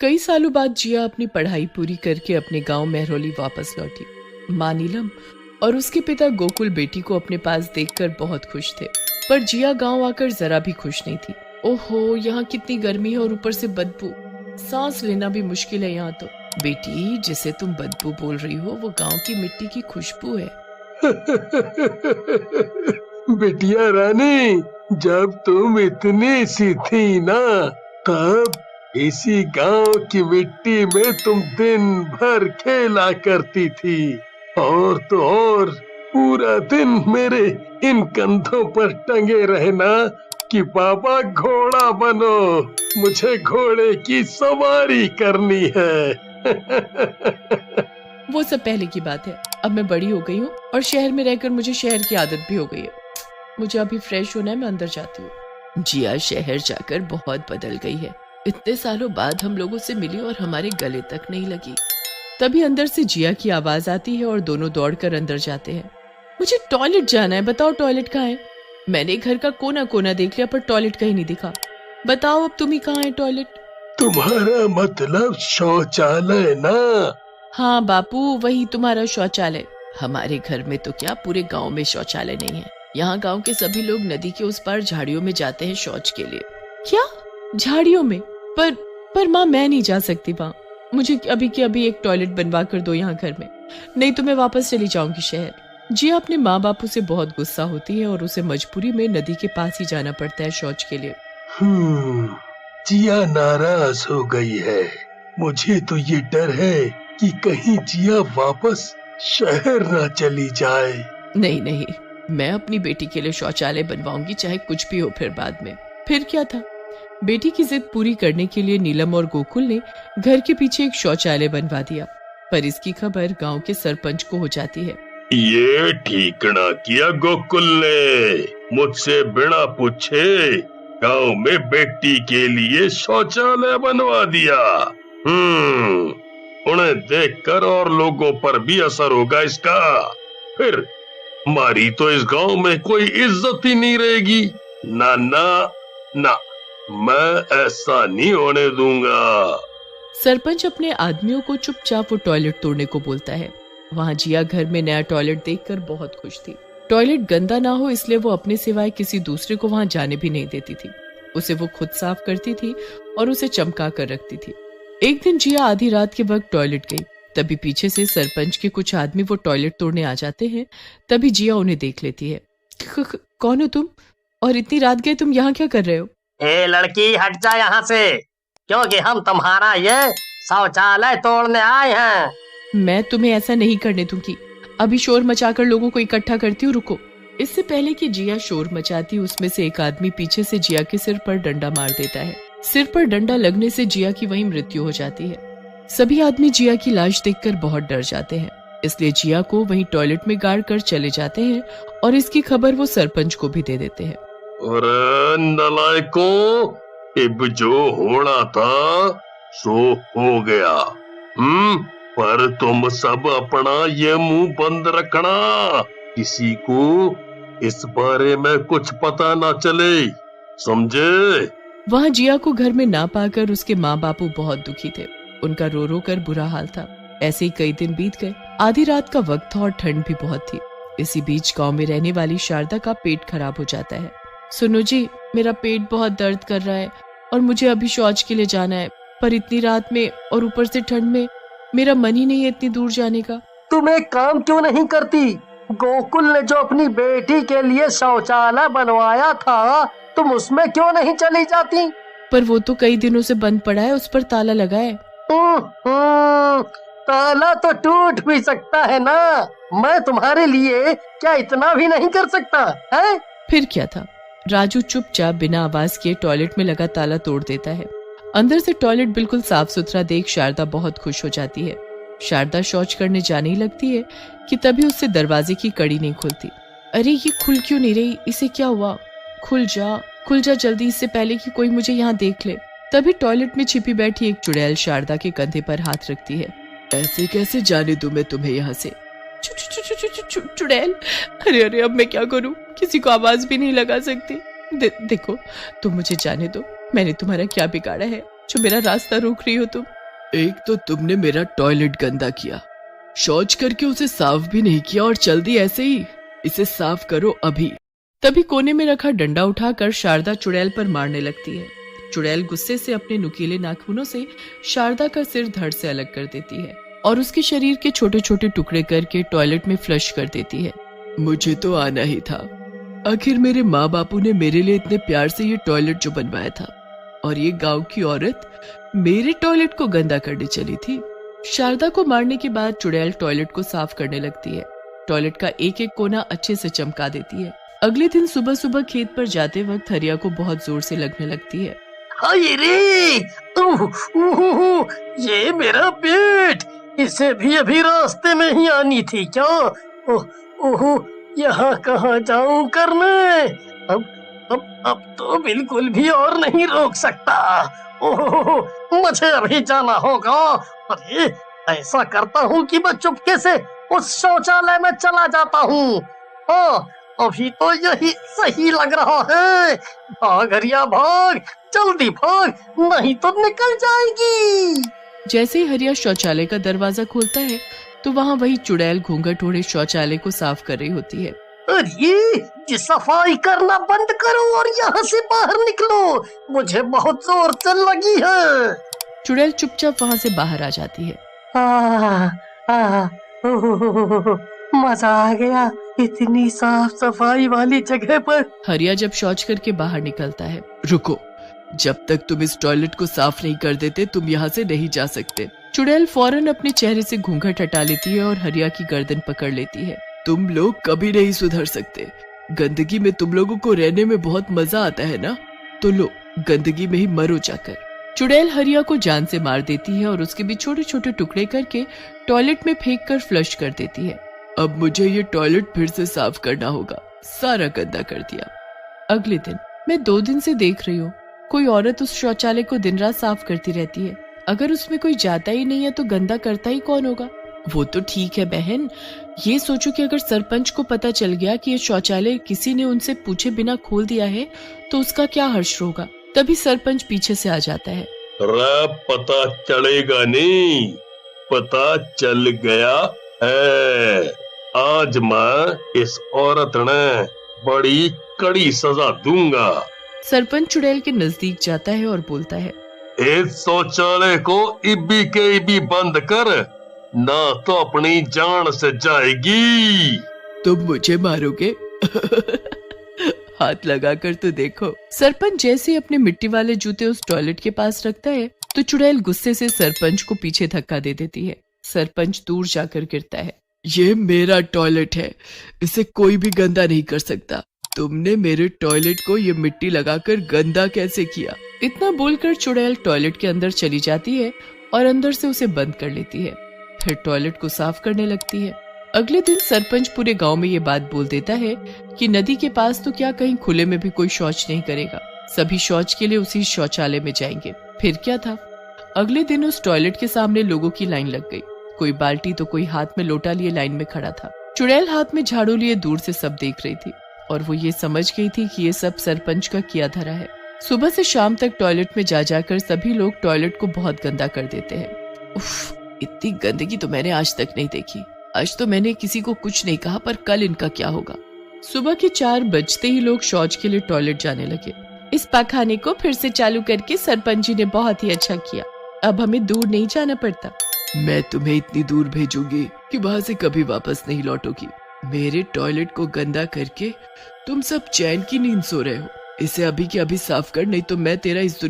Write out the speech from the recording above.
कई सालों बाद जिया अपनी पढ़ाई पूरी करके अपने गांव मेहरौली वापस लौटी। माँ नीलम और उसके पिता गोकुल बेटी को अपने पास देखकर बहुत खुश थे, पर जिया गांव आकर जरा भी खुश नहीं थी। ओहो, यहाँ कितनी गर्मी है और ऊपर से बदबू, सांस लेना भी मुश्किल है यहाँ तो। बेटी, जिसे तुम बदबू बोल रही हो वो गांव की मिट्टी की खुशबू है। बेटिया रानी, जब तुम इतनी सी थी ना, तब इसी गांव की मिट्टी में तुम दिन भर खेला करती थी। और तो और पूरा दिन मेरे इन कंधों पर टंगे रहना कि पापा घोड़ा बनो, मुझे घोड़े की सवारी करनी है। वो सब पहले की बात है। अब मैं बड़ी हो गई हूँ और शहर में रहकर मुझे शहर की आदत भी हो गई है। मुझे अभी फ्रेश होना है, मैं अंदर जाती हूँ। जिया शहर जाकर बहुत बदल गई है। इतने सालों बाद हम लोगों से मिली और हमारे गले तक नहीं लगी। तभी अंदर से जिया की आवाज आती है और दोनों दौड़कर अंदर जाते हैं। मुझे टॉयलेट जाना है, बताओ टॉयलेट कहाँ है? मैंने घर का कोना कोना देख लिया पर टॉयलेट कहीं नहीं दिखा। बताओ अब तुम ही कहाँ है टॉयलेट? तुम्हारा मतलब शौचालय ना? हाँ बापू, वही तुम्हारा शौचालय। हमारे घर में तो क्या, पूरे गांव में शौचालय नहीं है। यहाँ गांव के सभी लोग नदी के उस पार झाड़ियों में जाते हैं शौच के लिए। क्या झाड़ियों में? पर माँ, मैं नहीं जा सकती वहाँ। मुझे अभी के अभी एक टॉयलेट बनवा कर दो यहाँ घर में, नहीं तो मैं वापस चली जाऊंगी शहर। जिया अपने माँ बापू से बहुत गुस्सा होती है और उसे मजबूरी में नदी के पास ही जाना पड़ता है शौच के लिए। जिया नाराज हो गई है। मुझे तो ये डर है कि कहीं जिया वापस शहर ना चली जाए। नहीं नहीं, मैं अपनी बेटी के लिए शौचालय बनवाऊंगी, चाहे कुछ भी हो फिर बाद में। फिर क्या था, बेटी की जिद पूरी करने के लिए नीलम और गोकुल ने घर के पीछे एक शौचालय बनवा दिया। पर इसकी खबर गांव के सरपंच को हो जाती है। ये ठीक ना किया गोकुल ने, मुझसे बिना पूछे गांव में बेटी के लिए शौचालय बनवा दिया। उन्हें देखकर और लोगों पर भी असर होगा इसका। फिर हमारी तो इस गांव में कोई इज्जत ही नहीं रहेगी। ना ना ना, मैं ऐसा नहीं होने दूंगा। सरपंच अपने आदमियों को चुपचाप वो टॉयलेट तोड़ने को बोलता है। वहाँ जिया घर में नया टॉयलेट देखकर बहुत खुश थी। टॉयलेट गंदा ना हो इसलिए वो अपने सिवाय किसी दूसरे को वहाँ जाने भी नहीं देती थी। उसे वो खुद साफ करती थी और उसे चमका कर रखती थी। एक दिन जिया आधी रात के वक्त टॉयलेट गई, तभी पीछे से सरपंच के कुछ आदमी वो टॉयलेट तोड़ने आ जाते हैं। तभी जिया उन्हें देख लेती है। कौन हो तुम, और इतनी रात गए तुम यहाँ क्या कर रहे हो? ए लड़की, हट जा यहाँ से, क्योंकि हम तुम्हारा ये शौचालय तोड़ने आए हैं। मैं तुम्हें ऐसा नहीं करने दूंगी। अभी शोर मचाकर लोगों को इकट्ठा करती हूँ, रुको। इससे पहले कि जिया शोर मचाती, उसमें से एक आदमी पीछे से जिया के सिर पर डंडा मार देता है। सिर पर डंडा लगने से जिया की वहीं मृत्यु हो जाती है। सभी आदमी जिया की लाश देखकर बहुत डर जाते हैं, इसलिए जिया को वहीं टॉयलेट में गाड़ कर चले जाते हैं और इसकी खबर वो सरपंच को भी दे देते हैं। अरे नलायकों, अब जो होना था सो हो गया। पर तुम सब अपना ये मुंह बंद रखना, किसी को इस बारे में कुछ पता ना चले, समझे? वहाँ जिया को घर में ना पाकर उसके माँ बापू बहुत दुखी थे। उनका रो रो कर बुरा हाल था। ऐसे ही कई दिन बीत गए। आधी रात का वक्त था और ठंड भी बहुत थी। इसी बीच गांव में रहने वाली शारदा का पेट खराब हो जाता है। सुनो जी, मेरा पेट बहुत दर्द कर रहा है और मुझे अभी शौच के लिए जाना है, पर इतनी रात में और ऊपर से ठंड में मेरा मन ही नहीं है इतनी दूर जाने का। तुम एक काम क्यों नहीं करती? गोकुल ने जो अपनी बेटी के लिए शौचालय बनवाया था, तुम उसमें क्यों नहीं चली जाती? पर वो तो कई दिनों से बंद पड़ा है, उस पर ताला लगा है। ताला तो टूट भी सकता है ना। मैं तुम्हारे लिए क्या इतना भी नहीं कर सकता है? फिर क्या था, राजू चुपचाप बिना आवाज किए टॉयलेट में लगा ताला तोड़ देता है। अंदर से टॉयलेट बिल्कुल साफ सुथरा देख शारदा बहुत खुश हो जाती है। शारदा शौच करने जाने ही लगती है कि तभी उससे दरवाजे की कड़ी नहीं खुलती। अरे ये खुल क्यों नहीं रही, इसे क्या हुआ? खुल जा जल्दी, इससे पहले कि कोई मुझे यहाँ देख ले। तभी टॉयलेट में छिपी बैठी एक चुड़ैल शारदा के कंधे पर हाथ रखती है। ऐसे कैसे जाने दूं मैं तुम्हें यहाँ से? चुड़ैल, अरे अब मैं क्या करूं, किसी को आवाज भी नहीं लगा सकती। देखो, तुम मुझे जाने दो, मैंने तुम्हारा क्या बिगाड़ा है? जो मेरा रास्ता रोक रही हो तुम। एक तो तुमने मेरा टॉयलेट गंदा किया, शौच करके उसे साफ भी नहीं किया और चल दी ऐसे ही। इसे साफ करो अभी। तभी कोने में रखा डंडा उठाकर शारदा चुड़ैल पर मारने लगती है। चुड़ैल गुस्से से अपने नुकीले नाखूनों से शारदा का सिर धड़ से अलग कर देती है और उसके शरीर के छोटे छोटे टुकड़े करके टॉयलेट में फ्लश कर देती है। मुझे तो आना ही था। आखिर मेरे माँ बापू ने मेरे लिए इतने प्यार से ये टॉयलेट जो बनवाया था, और ये गांव की औरत मेरे टॉयलेट को गंदा करने चली थी। शारदा को मारने के बाद चुड़ैल टॉयलेट को साफ करने लगती है। टॉयलेट का एक एक कोना अच्छे से चमका देती है। अगले दिन सुबह सुबह खेत पर जाते वक्त हरिया को बहुत जोर से लगने लगती है। हाय रे, ये मेरा पेट, इसे भी अभी रास्ते में ही आनी थी क्या? यहाँ कहाँ जाऊं करने? अब तो बिल्कुल भी और नहीं रोक सकता। मुझे अभी जाना होगा। अरे ऐसा करता हूँ कि मैं चुपके से उस शौचालय में चला जाता हूँ। हाँ, अभी तो यही सही लग रहा है। भाग हरिया भाग, जल्दी भाग, नहीं तो निकल जाएगी। जैसे ही हरिया शौचालय का दरवाजा खोलता है तो वहाँ वही चुड़ैल घूंघट ओढ़े शौचालय को साफ कर रही होती है। अरे ये सफाई करना बंद करो और यहाँ से बाहर निकलो, मुझे बहुत जोर से लगी है। चुड़ैल चुपचाप वहाँ से बाहर आ जाती है। मजा आ गया इतनी साफ सफाई वाली जगह पर। हरिया जब शौच करके बाहर निकलता है। रुको, जब तक तुम इस टॉयलेट को साफ नहीं कर देते तुम यहाँ से नहीं जा सकते। चुड़ैल फौरन अपने चेहरे से घूंघट हटा लेती है और हरिया की गर्दन पकड़ लेती है। तुम लोग कभी नहीं सुधर सकते। गंदगी में तुम लोगों को रहने में बहुत मजा आता है ना, तो लो गंदगी में ही मरो जाकर। चुड़ैल हरिया को जान से मार देती है और उसके भी छोटे छोटे टुकड़े करके टॉयलेट में फेंक कर फ्लश कर देती है। अब मुझे ये टॉयलेट फिर से साफ करना होगा, सारा गंदा कर दिया। अगले दिन, मैं 2 दिन से देख रही हूँ कोई औरत उस शौचालय को दिन रात साफ करती रहती है। अगर उसमें कोई जाता ही नहीं है तो गंदा करता ही कौन होगा? वो तो ठीक है बहन, ये सोचो कि अगर सरपंच को पता चल गया कि ये शौचालय किसी ने उनसे पूछे बिना खोल दिया है तो उसका क्या हर्ष होगा। तभी सरपंच पीछे से आ जाता है। पता चलेगा नहीं, पता चल गया है। आज मैं इस औरत ने बड़ी कड़ी सजा दूंगा। सरपंच चुड़ैल के नजदीक जाता है और बोलता है, इस शौचालय को इब्बी के इब्बी बंद कर, ना तो अपनी जान से जाएगी। तुम मुझे मारोगे? हाथ लगाकर तो देखो। सरपंच जैसे ही अपने मिट्टी वाले जूते उस टॉयलेट के पास रखता है तो चुड़ैल गुस्से से सरपंच को पीछे धक्का दे देती है। सरपंच दूर जाकर गिरता है। ये मेरा टॉयलेट है, इसे कोई भी गंदा नहीं कर सकता। तुमने मेरे टॉयलेट को ये मिट्टी लगाकर गंदा कैसे किया? इतना बोलकर चुड़ैल टॉयलेट के अंदर चली जाती है और अंदर से उसे बंद कर लेती है। फिर टॉयलेट को साफ करने लगती है। अगले दिन सरपंच पूरे गांव में ये बात बोल देता है कि नदी के पास तो क्या कहीं खुले में भी कोई शौच नहीं करेगा, सभी शौच के लिए उसी शौचालय में जाएंगे। फिर क्या था, अगले दिन उस टॉयलेट के सामने लोगों की लाइन लग गई। कोई बाल्टी तो कोई हाथ में लोटा लिए लाइन में खड़ा था। चुड़ैल हाथ में झाड़ू लिए दूर से सब देख रही थी और वो ये समझ गई थी कि ये सब सरपंच का किया धरा है। सुबह से शाम तक टॉयलेट में जा जाकर सभी लोग टॉयलेट को बहुत गंदा कर देते हैं। उफ, इतनी गंदगी तो मैंने आज तक नहीं देखी। आज तो मैंने किसी को कुछ नहीं कहा, पर कल इनका क्या होगा। सुबह के 4 बजते ही लोग शौच के लिए टॉयलेट जाने लगे। इस पाखाने को फिर से चालू करके सरपंच जी ने बहुत ही अच्छा किया। अब हमें दूर नहीं जाना पड़ता। मैं तुम्हें इतनी दूर भेजूंगी कि वहां से कभी वापस नहीं लौटोगी। मेरे टॉयलेट को गंदा करके तुम सब चैन की नींद सो रहे हो। इसे अभी के अभी साफ कर, नहीं तो मैं तेरा इस